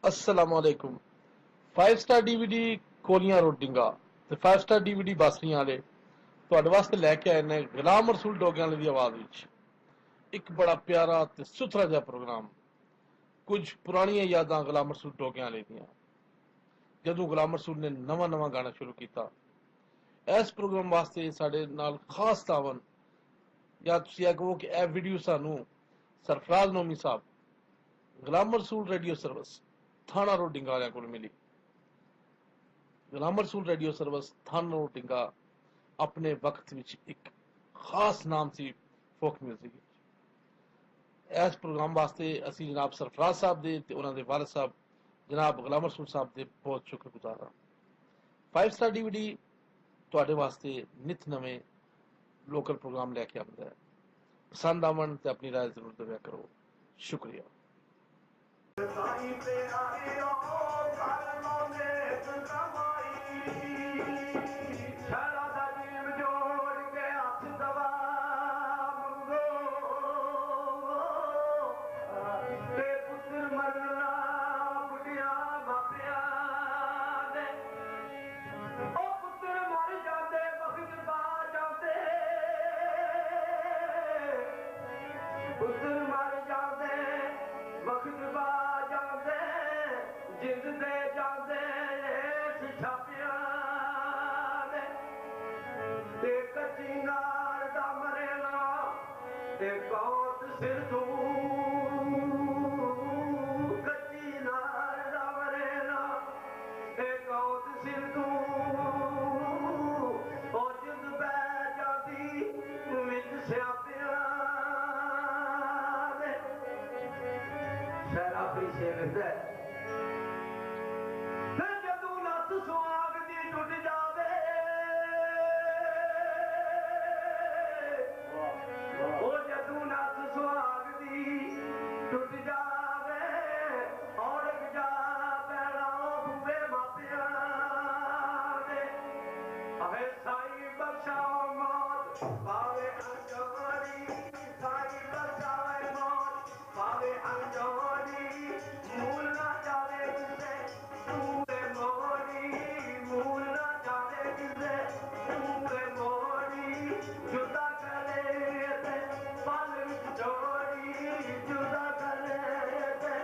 असलामुअलैकुम। 5 star DVD कोलियां रोटिंगा ते 5 star DVD बासरियां वाले ਤੁਹਾਡੇ ਵਾਸਤੇ ਲੈ ਕੇ ਆਏ ਨੇ ਗੁਲਾਮ ਰਸੂਲ ਡੋਗਿਆਂ ਵਾਲੇ ਦੀ ਆਵਾਜ਼ ਵਿੱਚ ਇੱਕ ਬੜਾ ਪਿਆਰਾ ਤੇ ਸੁਥਰਾ ਜਿਹਾ ਪ੍ਰੋਗਰਾਮ। ਕੁਝ ਪੁਰਾਣੀਆਂ ਯਾਦਾਂ ਗੁਲਾਮ ਰਸੂਲ ਡੋਗਿਆਂ ਵਾਲੇ ਦੀਆਂ, ਜਦੋਂ ਗੁਲਾਮ ਰਸੂਲ ਨੇ ਨਵਾਂ ਨਵਾਂ ਗਾਣਾ ਸ਼ੁਰੂ ਕੀਤਾ। ਇਸ ਪ੍ਰੋਗਰਾਮ ਵਾਸਤੇ ਸਾਡੇ ਨਾਲ ਖਾਸ ਤਾਵਨ, ਜਾਂ ਤੁਸੀਂ ਇਹ ਕਹੋ ਕਿ ਇਹ ਵੀਡੀਓ ਸਾਨੂੰ ਸਰਫਰਾਜ਼ ਨੋਮੀ ਸਾਹਿਬ, ਗੁਲਾਮ ਰਸੂਲ ਰੇਡੀਓ ਸਰਵਿਸ थाना रोड डिंगा वाले को मिली। गुलाम रसूल रेडियो सर्विस थाना रोड डिंगा अपने वक्त विच एक खास नाम सी फोक म्यूजिक। इस प्रोग्राम वास्ते असी जनाब सरफराज साहब दे ते उन्हां दे वालिद साहब जनाब गुलाम रसूल साहब दे बहुत शुक्रगुजार हां। 5 स्टार DVD तुहाडे वास्ते नित नवें लोकल प्रोग्राम लेके आंदा है। पसंद आवन ते अपनी राय जरूर दव्या करो। शुक्रिया। साईं पे आए ओ कालमों में कमाई शरा दा जीव जोड़ के हथ दवा मंगो ते पुत्र मरना बुढ़िया मापिया दे ओ पुत्र मर जाते वक्त पा जाते पुत्र मर जाते वक्त पा जिंद दे जाते छापिया ते कच्ची नार दा मरेला ते कौत सिर तू कच्ची नार दा मरेला ते कौत सिर तू ओ जिंद पै जाती विच स्यापिया शहरा पीछे लगता है सुहाग दी टुट जावे ओ जदू नस सुहाग दी टुट जावे और जा पैरा बुए मापिया दे अहे साई बख्शाओ मौत पावे अंजवारी साई बख्शावे मौत पावे अंजवारी मूल ना जावे किसे तूरे मूल ना जाने किसे तूरे मोरी जुदा करे ते पल जोड़ी जुदा करे ते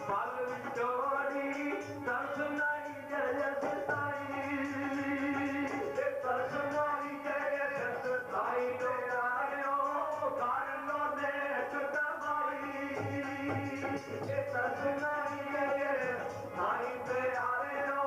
पल जोड़ी तरस नहीं जय सताई तरस नहीं जय सताई तो आयो कारणों ने चुदवाई तरस नहीं जय सताई पे आयो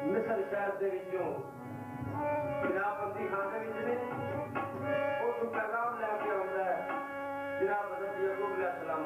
मिस्र शहर के जनाब बंदी खाने ने उस पैगाम लैके आता है जनाब हज़रत याकूब अलैहिस्सलाम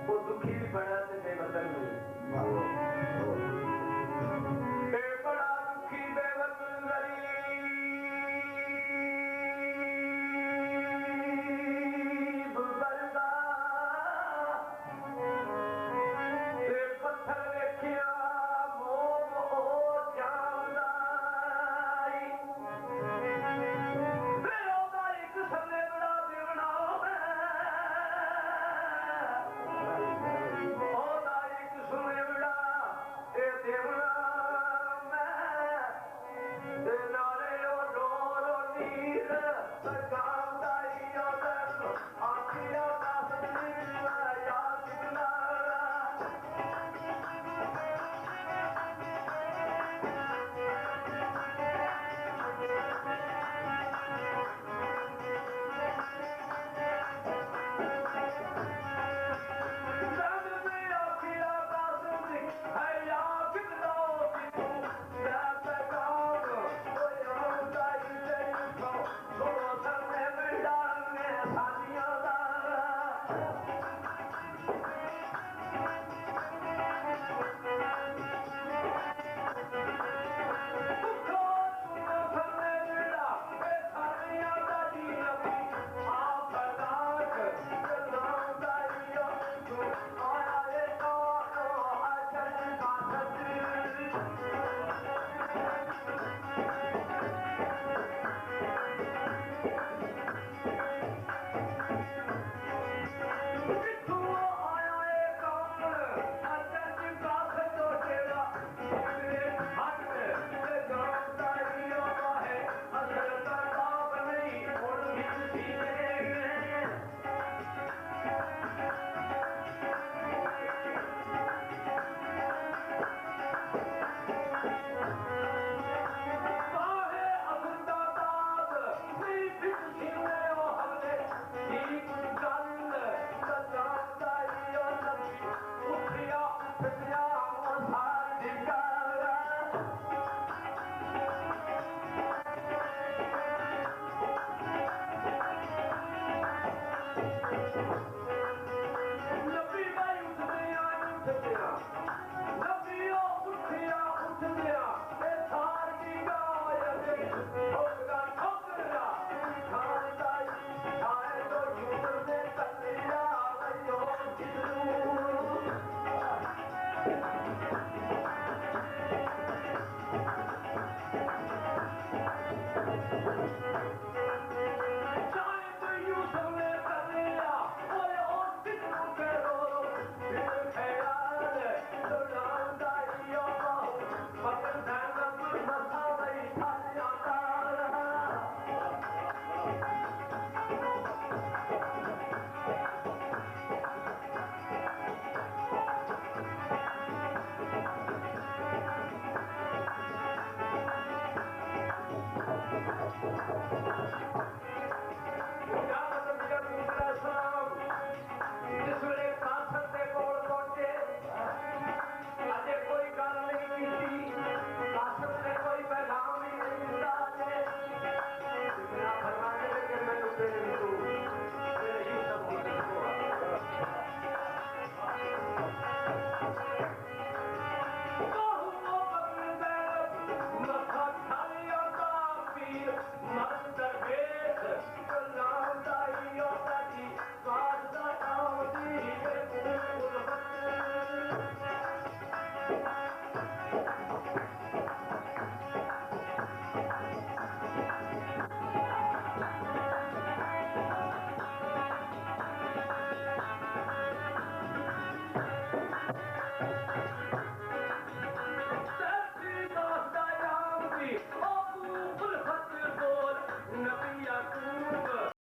ਉਹ ਦੁਖੀ ਵੀ ਬੜਾ ਤੇ